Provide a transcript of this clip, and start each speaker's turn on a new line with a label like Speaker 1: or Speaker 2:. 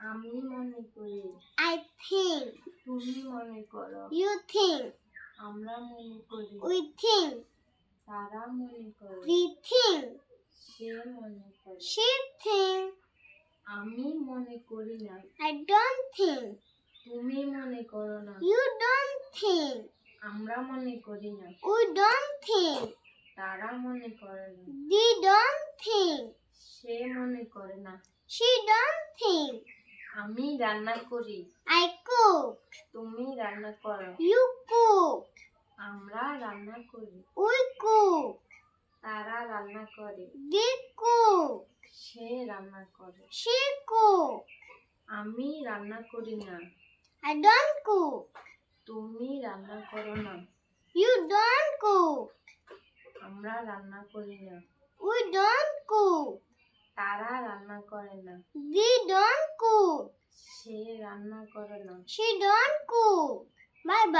Speaker 1: আমি মনে করি।
Speaker 2: I think.
Speaker 1: তুমি মনে করো।
Speaker 2: You think.
Speaker 1: আমরা মনে করি।
Speaker 2: We think.
Speaker 1: তারা মনে করে।
Speaker 2: We think.
Speaker 1: সে মনে করে।
Speaker 2: She think.
Speaker 1: আমি মনে করি না।
Speaker 2: I don't think.
Speaker 1: তুমি মনে করো না।
Speaker 2: You don't think.
Speaker 1: আমরা মনে করি না।
Speaker 2: We don't think.
Speaker 1: তারা মনে করে না।
Speaker 2: They don't think.
Speaker 1: সে মনে করে না।
Speaker 2: She don't think.
Speaker 1: আমি রান্না করি।
Speaker 2: I cook.
Speaker 1: তুমি রান্না করো।
Speaker 2: You cook.
Speaker 1: আমরা রান্না করি।
Speaker 2: We cook.
Speaker 1: তারা রান্না করে।
Speaker 2: They cook.
Speaker 1: সে রান্না করে।
Speaker 2: She cook.
Speaker 1: আমি রান্না করি না।
Speaker 2: I don't cook.
Speaker 1: তুমি রান্না করো না।
Speaker 2: You don't cook.
Speaker 1: আমরা রান্না করি না।
Speaker 2: We don't cook.
Speaker 1: তারা রান্না করে না।
Speaker 2: They don't cook.
Speaker 1: সে রান্না করে না।
Speaker 2: She don't cook. Bye bye.